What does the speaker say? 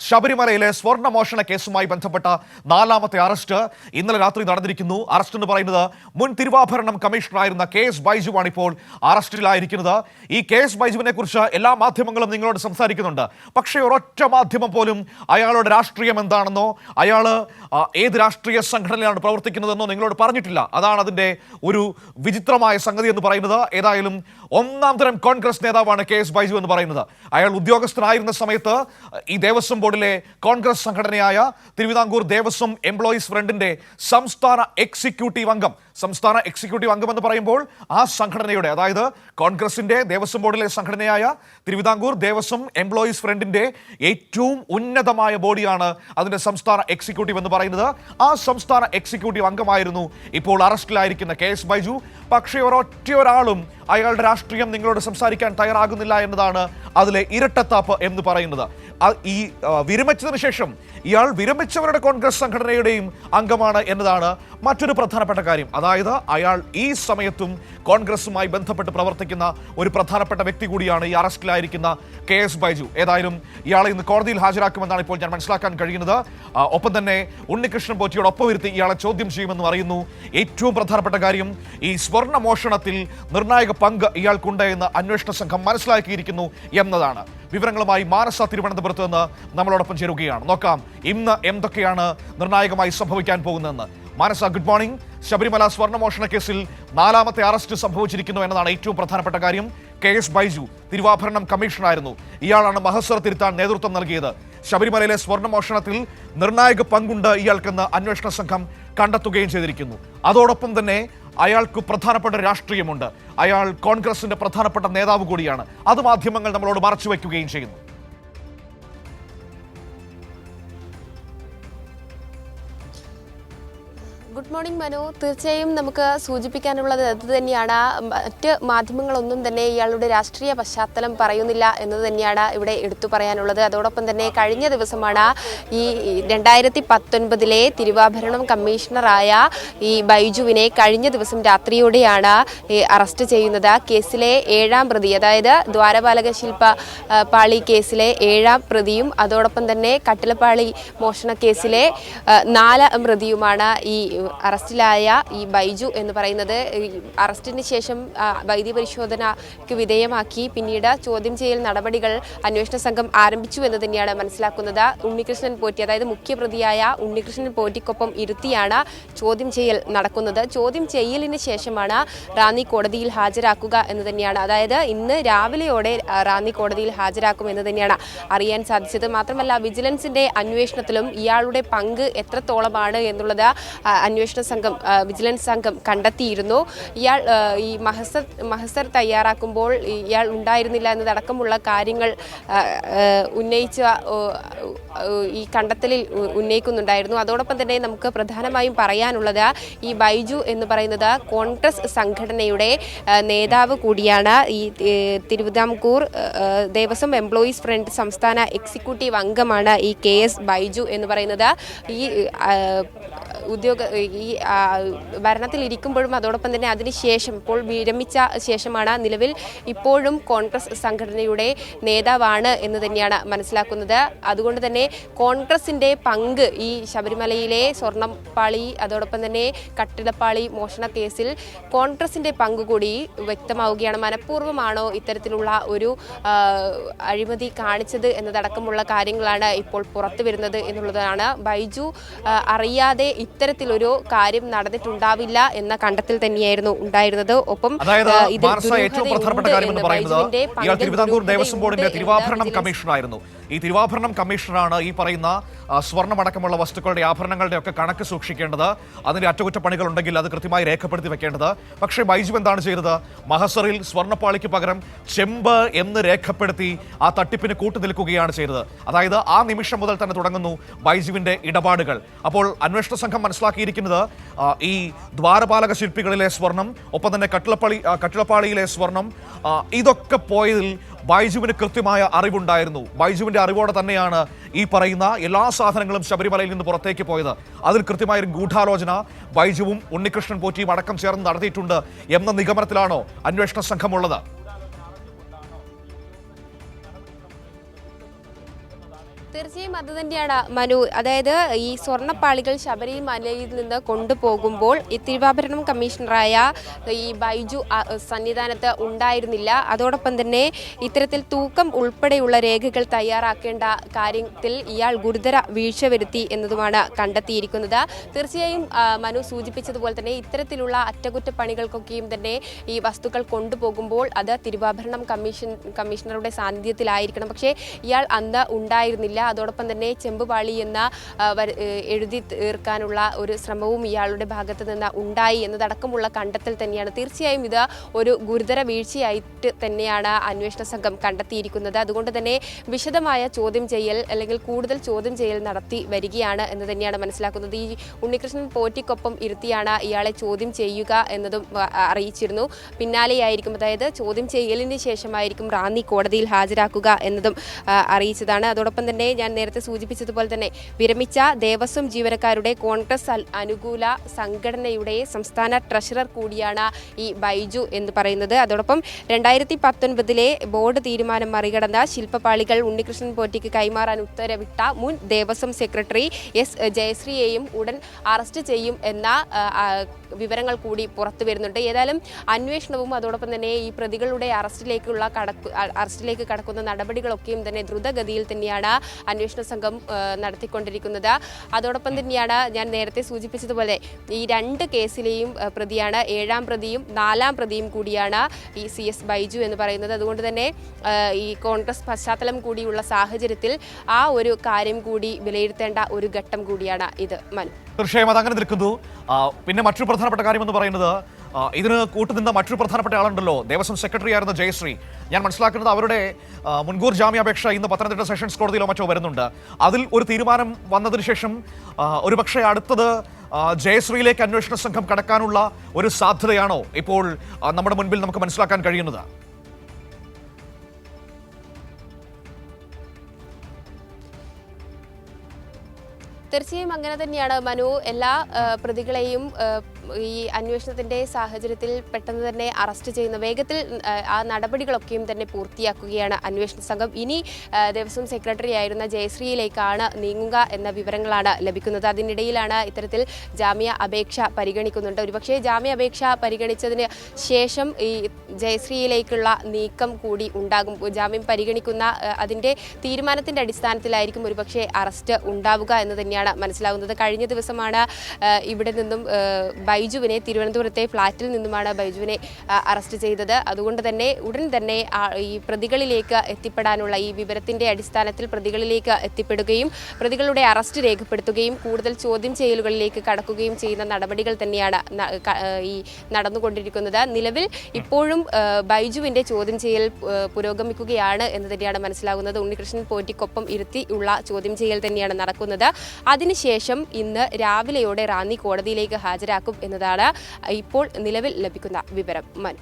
ശബരിമലയിലെ സ്വർണ്ണമോഷണ കേസുമായി ബന്ധപ്പെട്ട നാലാമത്തെ അറസ്റ്റ് ഇന്നലെ രാത്രി നടന്നിരിക്കുന്നു. അറസ്റ്റ് എന്ന് പറയുന്നത് മുൻ തിരുവാഭരണം കമ്മീഷണറായിരുന്ന KS ബൈജുവാണ് ഇപ്പോൾ അറസ്റ്റിലായിരിക്കുന്നത്. ഈ KS ബൈജുവിനെ കുറിച്ച് എല്ലാ മാധ്യമങ്ങളും നിങ്ങളോട് സംസാരിക്കുന്നുണ്ട്. പക്ഷേ ഒരൊറ്റ മാധ്യമം പോലും അയാളുടെ രാഷ്ട്രീയം എന്താണെന്നോ അയാൾ ഏത് രാഷ്ട്രീയ സംഘടനയിലാണ് പ്രവർത്തിക്കുന്നതെന്നോ നിങ്ങളോട് പറഞ്ഞിട്ടില്ല. അതാണ് അതിൻ്റെ ഒരു വിചിത്രമായ സംഗതി എന്ന് പറയുന്നത്. ഏതായാലും ഒന്നാം തരം കോൺഗ്രസ് നേതാവാണ് KS ബൈജു എന്ന് പറയുന്നത്. അയാൾ ഉദ്യോഗസ്ഥനായിരുന്ന സമയത്ത് ഈ ദേവസ്വം ബോർഡിലെ കോൺഗ്രസ് സംഘടനയായ തിരുവിതാംകൂർ ദേവസ്വം എംപ്ലോയീസ് ഫ്രണ്ടിന്റെ സംസ്ഥാന എക്സിക്യൂട്ടീവ് അംഗം എന്ന് പറയുമ്പോൾ ആ സംഘടനയുടെ, അതായത് കോൺഗ്രസിന്റെ ദേവസ്വം ബോർഡിലെ സംഘടനയായ തിരുവിതാംകൂർ ദേവസ്വം എംപ്ലോയീസ് ഫ്രണ്ടിന്റെ ഏറ്റവും ഉന്നതമായ ബോഡിയാണ് അതിന്റെ സംസ്ഥാന എക്സിക്യൂട്ടീവ് എന്ന് പറയുന്നത്. ആ സംസ്ഥാന എക്സിക്യൂട്ടീവ് അംഗമായിരുന്നു ഇപ്പോൾ അറസ്റ്റിലായിരിക്കുന്ന KS ബൈജു. പക്ഷേ ഒരൊറ്റയൊരാളും അയാളുടെ രാഷ്ട്രീയം നിങ്ങളോട് സംസാരിക്കാൻ തയ്യാറാകുന്നില്ല എന്നതാണ് അതിലെ ഇരട്ടത്താപ്പ് എന്ന് പറയുന്നത്. ഈ വിരമിച്ചതിന് ശേഷം ഇയാൾ വിരമിച്ചവരുടെ കോൺഗ്രസ് സംഘടനയുടെയും അംഗമാണ് എന്നതാണ് മറ്റൊരു പ്രധാനപ്പെട്ട കാര്യം. അതായത് അയാൾ ഈ സമയത്തും കോൺഗ്രസുമായി ബന്ധപ്പെട്ട് പ്രവർത്തിക്കുന്ന ഒരു പ്രധാനപ്പെട്ട വ്യക്തി കൂടിയാണ് ഈ അറസ്റ്റിലായിരിക്കുന്ന KS ബൈജു. ഏതായാലും ഇയാളെ ഇന്ന് കോടതിയിൽ ഹാജരാക്കുമെന്നാണ് ഇപ്പോൾ ഞാൻ മനസ്സിലാക്കാൻ കഴിയുന്നത്. ഒപ്പം തന്നെ ഉണ്ണികൃഷ്ണൻ പോറ്റിയോടൊപ്പം ഇരുത്തി ഇയാളെ ചോദ്യം ചെയ്യുമെന്ന് അറിയുന്നു. ഏറ്റവും പ്രധാനപ്പെട്ട കാര്യം, ഈ സ്വർണ്ണ മോഷണത്തിൽ നിർണായക പങ്ക് ഇയാൾക്കുണ്ട് എന്ന് അന്വേഷണ സംഘം മനസ്സിലാക്കിയിരിക്കുന്നു എന്നതാണ്. വിവരങ്ങളുമായി മാനസ തിരുവനന്തപുരത്ത് നിന്ന് നമ്മളോടൊപ്പം ചേരുകയാണ്. നോക്കാം ഇന്ന് എന്തൊക്കെയാണ് നിർണായകമായി സംഭവിക്കാൻ പോകുന്നതെന്ന്. മാനസ, ഗുഡ് മോർണിംഗ്. ശബരിമല സ്വർണ്ണമോഷണ കേസിൽ നാലാമത്തെ അറസ്റ്റ് സംഭവിച്ചിരിക്കുന്നു എന്നതാണ് ഏറ്റവും പ്രധാനപ്പെട്ട കാര്യം. KS ബൈജു തിരുവാഭരണം കമ്മീഷണറായിരുന്നു. ഇയാളാണ് മഹസർ തിരുത്താൻ നേതൃത്വം നൽകിയത്. ശബരിമലയിലെ സ്വർണ്ണമോഷണത്തിൽ നിർണായക പങ്കുണ്ട് ഇയാൾക്കെന്ന് അന്വേഷണ സംഘം കണ്ടെത്തുകയും ചെയ്തിരിക്കുന്നു. അതോടൊപ്പം തന്നെ അയാൾക്ക് പ്രധാനപ്പെട്ട രാഷ്ട്രീയമുണ്ട്. അയാൾ കോൺഗ്രസിന്റെ പ്രധാനപ്പെട്ട നേതാവ് കൂടിയാണ്. അത് മാധ്യമങ്ങൾ നമ്മളോട് മറച്ചുവെക്കുകയും ചെയ്യുന്നു. Good morning Manu. തീർച്ചയായും നമുക്ക് സൂചിപ്പിക്കാനുള്ളത് അത് തന്നെയാണ്. മറ്റ് മാധ്യമങ്ങളൊന്നും തന്നെ ഇയാളുടെ രാഷ്ട്രീയ പശ്ചാത്തലം പറയുന്നില്ല എന്നത് തന്നെയാണ് ഇവിടെ എടുത്തു പറയാനുള്ളത്. അതോടൊപ്പം തന്നെ കഴിഞ്ഞ ദിവസമാണ് ഈ 2019 തിരുവാഭരണം കമ്മീഷണറായ ഈ ബൈജുവിനെ കഴിഞ്ഞ ദിവസം രാത്രിയോടെയാണ് അറസ്റ്റ് ചെയ്യുന്നത്. കേസിലെ 7ാം പ്രതി, അതായത് ദ്വാരപാലക ശില്പ പാളി കേസിലെ 7ാം പ്രതിയും അതോടൊപ്പം തന്നെ കട്ടിലപ്പാളി മോഷണ കേസിലെ 4ാം പ്രതിയുമാണ് ഈ അറസ്റ്റിലായ ഈ ബൈജു എന്ന് പറയുന്നത്. അറസ്റ്റിന് ശേഷം വൈദ്യ പരിശോധനയ്ക്ക് വിധേയമാക്കി പിന്നീട് ചോദ്യം ചെയ്യൽ നടപടികൾ അന്വേഷണ സംഘം ആരംഭിച്ചു എന്ന് തന്നെയാണ് മനസ്സിലാക്കുന്നത്. ഉണ്ണികൃഷ്ണൻ പോറ്റി, അതായത് മുഖ്യപ്രതിയായ ഉണ്ണികൃഷ്ണൻ പോറ്റിക്കൊപ്പം ഇരുത്തിയാണ് ചോദ്യം ചെയ്യൽ നടക്കുന്നത്. ചോദ്യം ചെയ്യലിന് ശേഷമാണ് റാന്നി കോടതിയിൽ ഹാജരാക്കുക എന്ന് തന്നെയാണ്, അതായത് ഇന്ന് രാവിലെയോടെ റാന്നി കോടതിയിൽ ഹാജരാക്കും എന്ന് തന്നെയാണ് അറിയാൻ സാധിച്ചത്. മാത്രമല്ല വിജിലൻസിന്റെ അന്വേഷണത്തിലും ഇയാളുടെ പങ്ക് എത്രത്തോളമാണ് എന്നുള്ളത് വിജിലൻസ് സംഘം കണ്ടെത്തിയിരുന്നു. ഇയാൾ ഈ മഹസർ തയ്യാറാക്കുമ്പോൾ ഇയാൾ ഉണ്ടായിരുന്നില്ല എന്നതടക്കമുള്ള കാര്യങ്ങൾ ഉന്നയിച്ച ഈ കണ്ടെത്തലിൽ ഉന്നയിക്കുന്നുണ്ടായിരുന്നു. അതോടൊപ്പം തന്നെ നമുക്ക് പ്രധാനമായും പറയാനുള്ളത് ഈ ബൈജു എന്ന് പറയുന്നത് കോൺഗ്രസ് സംഘടനയുടെ നേതാവ് കൂടിയാണ്. ഈ തിരുവിതാംകൂർ ദേവസ്വം എംപ്ലോയീസ് ഫ്രണ്ട് സംസ്ഥാന എക്സിക്യൂട്ടീവ് അംഗമാണ് ഈ KS ബൈജു എന്ന് പറയുന്നത്. ഈ ഈ ഭരണത്തിൽ ഇരിക്കുമ്പോഴും അതോടൊപ്പം തന്നെ അതിനുശേഷം ഇപ്പോൾ വിരമിച്ച ശേഷമാണ് നിലവിൽ ഇപ്പോഴും കോൺഗ്രസ് സംഘടനയുടെ നേതാവാണ് എന്ന് തന്നെയാണ് മനസ്സിലാക്കുന്നത്. അതുകൊണ്ട് തന്നെ കോൺഗ്രസിൻ്റെ പങ്ക് ഈ ശബരിമലയിലെ സ്വർണ്ണപ്പാളി അതോടൊപ്പം തന്നെ കട്ടിടപ്പാളി മോഷണ കേസിൽ കോൺഗ്രസിൻ്റെ പങ്ക് കൂടി വ്യക്തമാവുകയാണ്. മനഃപൂർവ്വമാണോ ഇത്തരത്തിലുള്ള ഒരു അഴിമതി കാണിച്ചത് എന്നതടക്കമുള്ള കാര്യങ്ങളാണ് ഇപ്പോൾ പുറത്തു വരുന്നത് എന്നുള്ളതാണ്. ബൈജു അറിയാതെ ഇത്തരത്തിലൊരു കാര്യം നടന്നിട്ടുണ്ടാവില്ല എന്ന കണ്ടെത്തൽ തന്നെയായിരുന്നു ഉണ്ടായിരുന്നത്. ഒപ്പം ഏറ്റവും പ്രധാനപ്പെട്ട കാര്യം എന്ന് പറയുന്നത് ഇയാൾ തിരുവിതാംകൂർ ദേവസ്വം ബോർഡിന്റെ തിരുവാഭരണം കമ്മീഷണറായിരുന്നു. ഈ തിരുവാഭരണം കമ്മീഷണറാണ് ഈ പറയുന്ന സ്വർണ്ണമടക്കമുള്ള വസ്തുക്കളുടെ ആഭരണങ്ങളുടെ ഒക്കെ കണക്ക് സൂക്ഷിക്കേണ്ടത്. അതിന്റെ അറ്റകുറ്റപ്പണികൾ ഉണ്ടെങ്കിൽ അത് കൃത്യമായി രേഖപ്പെടുത്തി വെക്കേണ്ടത്. പക്ഷേ ബൈജു എന്താണ് ചെയ്തത്? മഹസറിൽ സ്വർണ്ണപ്പാളിക്ക് പകരം ചെമ്പ് എന്ന് രേഖപ്പെടുത്തി ആ തട്ടിപ്പിന് കൂട്ടുനിൽക്കുകയാണ് ചെയ്തത്. അതായത് ആ നിമിഷം മുതൽ തന്നെ തുടങ്ങുന്നു ബൈജുവിന്റെ ഇടപാടുകൾ. അപ്പോൾ അന്വേഷണ സംഘം മനസ്സിലാക്കിയിരിക്കുന്നത് ഈ ദ്വാരപാലക ശില്പികളിലെ സ്വർണം, ഒപ്പം തന്നെ കട്ടിളപ്പാളിയിലെ സ്വർണം, ഇതൊക്കെ പോയതിൽ ബൈജുവിന് കൃത്യമായ അറിവുണ്ടായിരുന്നു. ബൈജുവിന്റെ അറിവോടെ തന്നെയാണ് ഈ പറയുന്ന എല്ലാ സാധനങ്ങളും ശബരിമലയിൽ നിന്ന് പുറത്തേക്ക് പോയത്. അതിൽ കൃത്യമായൊരു ഗൂഢാലോചന ബൈജുവും ഉണ്ണികൃഷ്ണൻ പോറ്റിയും അടക്കം ചേർന്ന് നടത്തിയിട്ടുണ്ട് എന്ന നിഗമനത്തിലാണോ അന്വേഷണ സംഘമുള്ളത്? തീർച്ചയായും തീർച്ചയായും അത് തന്നെയാണ് മനു. അതായത് ഈ സ്വർണ്ണപ്പാളികൾ ശബരിമലയിൽ നിന്ന് കൊണ്ടുപോകുമ്പോൾ ഈ തിരുവാഭരണം കമ്മീഷണറായ ഈ ബൈജു സന്നിധാനത്ത് ഉണ്ടായിരുന്നില്ല. അതോടൊപ്പം തന്നെ ഇത്തരത്തിൽ തൂക്കം ഉൾപ്പെടെയുള്ള രേഖകൾ തയ്യാറാക്കേണ്ട കാര്യത്തിൽ ഇയാൾ ഗുരുതര വീഴ്ച വരുത്തി എന്നതുമാണ് കണ്ടെത്തിയിരിക്കുന്നത്. തീർച്ചയായും മനു സൂചിപ്പിച്ചതുപോലെ തന്നെ ഇത്തരത്തിലുള്ള അറ്റകുറ്റപ്പണികൾക്കൊക്കെയും തന്നെ ഈ വസ്തുക്കൾ കൊണ്ടുപോകുമ്പോൾ അത് തിരുവാഭരണം കമ്മീഷണറുടെ സാന്നിധ്യത്തിലായിരിക്കണം. പക്ഷേ ഇയാൾ അന്ന് ഉണ്ടായിരുന്നില്ല. അതോടൊപ്പം തന്നെ ചെമ്പുപാളി എന്ന എഴുതി തീർക്കാനുള്ള ഒരു ശ്രമവും ഇയാളുടെ ഭാഗത്ത് നിന്ന് ഉണ്ടായി എന്നതടക്കമുള്ള കണ്ടെത്തൽ തന്നെയാണ്. തീർച്ചയായും ഇത് ഒരു ഗുരുതര വീഴ്ചയായിട്ട് തന്നെയാണ് അന്വേഷണ സംഘം കണ്ടെത്തിയിരിക്കുന്നത്. അതുകൊണ്ട് തന്നെ വിശദമായ ചോദ്യം ചെയ്യൽ അല്ലെങ്കിൽ കൂടുതൽ ചോദ്യം ചെയ്യൽ നടത്തി വരികയാണ് എന്ന് തന്നെയാണ് മനസ്സിലാക്കുന്നത്. ഈ ഉണ്ണികൃഷ്ണൻ പോറ്റിക്കൊപ്പം ഇരുത്തിയാണ് ഇയാളെ ചോദ്യം ചെയ്യുക എന്നതും അറിയിച്ചിരുന്നു. പിന്നാലെയായിരിക്കും, അതായത് ചോദ്യം ചെയ്യലിന് ശേഷമായിരിക്കും റാന്നി കോടതിയിൽ ഹാജരാക്കുക എന്നതും അറിയിച്ചതാണ്. അതോടൊപ്പം തന്നെ ഞാൻ നേരത്തെ സൂചിപ്പിച്ചതുപോലെ തന്നെ വിരമിച്ച ദേവസ്വം ജീവനക്കാരുടെ കോൺഗ്രസ് അനുകൂല സംഘടനയുടെ സംസ്ഥാന ട്രഷറർ കൂടിയാണ് ഈ ബൈജു എന്ന് പറയുന്നത്. അതോടൊപ്പം 2019 ബോർഡ് തീരുമാനം മറികടന്ന ശില്പപാളികൾ ഉണ്ണികൃഷ്ണൻ പോറ്റിക്ക് കൈമാറാൻ ഉത്തരവിട്ട മുൻ ദേവസ്വം സെക്രട്ടറി എസ് ജയശ്രീയെയും ഉടൻ അറസ്റ്റ് ചെയ്യും എന്ന വിവരങ്ങൾ കൂടി പുറത്തു വരുന്നുണ്ട്. ഏതായാലും അന്വേഷണവും അതോടൊപ്പം തന്നെ ഈ പ്രതികളുടെ അറസ്റ്റിലേക്ക് കടക്കുന്ന നടപടികളൊക്കെയും തന്നെ ദ്രുതഗതിയിൽ തന്നെയാണ് അന്വേഷണ സംഘം നടത്തിക്കൊണ്ടിരിക്കുന്നത്. അതോടൊപ്പം തന്നെയാണ് ഞാൻ നേരത്തെ സൂചിപ്പിച്ചതുപോലെ ഈ 2 കേസിലെയും പ്രതിയാണ്, 7ാം പ്രതിയും 4ാം പ്രതിയും കൂടിയാണ് ഈ CS ബൈജു എന്ന് പറയുന്നത്. അതുകൊണ്ട് തന്നെ ഈ കോൺഗ്രസ് പശ്ചാത്തലം കൂടിയുള്ള സാഹചര്യത്തിൽ ആ ഒരു കാര്യം കൂടി വിലയിരുത്തേണ്ട ഒരു ഘട്ടം കൂടിയാണ് ഇത്. മനു, തീർച്ചയായും അതങ്ങനെ നിൽക്കുന്നു. പിന്നെ മറ്റൊരു പ്രധാനപ്പെട്ട കാര്യം എന്ന് പറയുന്നത്, ഇതിന് കൂട്ടുനിന്ന മറ്റൊരു പ്രധാനപ്പെട്ട ആളുണ്ടല്ലോ, ദേവസ്വം സെക്രട്ടറി ആയിരുന്ന ജയശ്രീ. ഞാൻ മനസ്സിലാക്കുന്നത് അവരുടെ മുൻകൂർ ജാമ്യാപേക്ഷ ഇന്ന് പത്തനംതിട്ട സെഷൻസ് കോടതിയിലോ മറ്റോ വരുന്നുണ്ട്. അതിൽ ഒരു തീരുമാനം വന്നതിന് ശേഷം ഒരുപക്ഷെ അടുത്തത് ജയശ്രീയിലേക്ക് അന്വേഷണ സംഘം കടക്കാനുള്ള ഒരു സാധ്യതയാണോ ഇപ്പോൾ നമ്മുടെ മുൻപിൽ നമുക്ക് മനസ്സിലാക്കാൻ കഴിയുന്നത്? തീർച്ചയായും അങ്ങനെ തന്നെയാണ് മനു. എല്ലാ പ്രതികളെയും ഈ അന്വേഷണത്തിന്റെ സാഹചര്യത്തിൽ പെട്ടെന്ന് തന്നെ അറസ്റ്റ് ചെയ്യുന്ന വേഗത്തിൽ ആ നടപടികളൊക്കെയും തന്നെ പൂർത്തിയാക്കുകയാണ് അന്വേഷണ സംഘം. ഇനി ദേവസ്വം സെക്രട്ടറി ആയിരുന്ന ജയശ്രീയിലേക്കാണ് നീങ്ങുക എന്ന വിവരങ്ങളാണ് ലഭിക്കുന്നത്. അതിനിടയിലാണ് ഇത്തരത്തിൽ ജാമ്യ അപേക്ഷ പരിഗണിക്കുന്നുണ്ട്. ഒരുപക്ഷെ ജാമ്യ അപേക്ഷ പരിഗണിച്ചതിന് ശേഷം ഈ ജയശ്രീയിലേക്കുള്ള നീക്കം കൂടി ഉണ്ടാകും. ജാമ്യം പരിഗണിക്കുന്ന അതിൻ്റെ തീരുമാനത്തിന്റെ അടിസ്ഥാനത്തിലായിരിക്കും ഒരുപക്ഷെ അറസ്റ്റ് ഉണ്ടാവുക എന്ന് തന്നെയാണ് മനസ്സിലാകുന്നത്. കഴിഞ്ഞ ദിവസമാണ് ഇവിടെ നിന്നും ബൈജുവിനെ തിരുവനന്തപുരത്തെ ഫ്ളാറ്റിൽ നിന്നുമാണ് ബൈജുവിനെ അറസ്റ്റ് ചെയ്തത്. അതുകൊണ്ട് തന്നെ ഉടൻ തന്നെ ഈ പ്രതികളിലേക്ക് എത്തിപ്പെടാനുള്ള ഈ വിവരത്തിന്റെ അടിസ്ഥാനത്തിൽ പ്രതികളിലേക്ക് എത്തിപ്പെടുകയും പ്രതികളുടെ അറസ്റ്റ് രേഖപ്പെടുത്തുകയും കൂടുതൽ ചോദ്യം ചെയ്യലുകളിലേക്ക് കടക്കുകയും ചെയ്യുന്ന നടപടികൾ തന്നെയാണ് ഈ നടന്നുകൊണ്ടിരിക്കുന്നത്. നിലവിൽ ഇപ്പോഴും ബൈജുവിന്റെ ചോദ്യം ചെയ്യൽ പുരോഗമിക്കുകയാണ് എന്ന് തന്നെയാണ് മനസ്സിലാകുന്നത്. ഉണ്ണികൃഷ്ണൻ പോറ്റിക്കൊപ്പം ഇരുത്തിയുള്ള ചോദ്യം ചെയ്യൽ തന്നെയാണ് നടക്കുന്നത്. അതിനുശേഷം ഇന്ന് രാവിലെയോടെ റാന്നി കോടതിയിലേക്ക് ഹാജരാക്കും എന്നതാണ് ഇപ്പോൾ നിലവിൽ ലഭിക്കുന്ന വിവരം. മനു.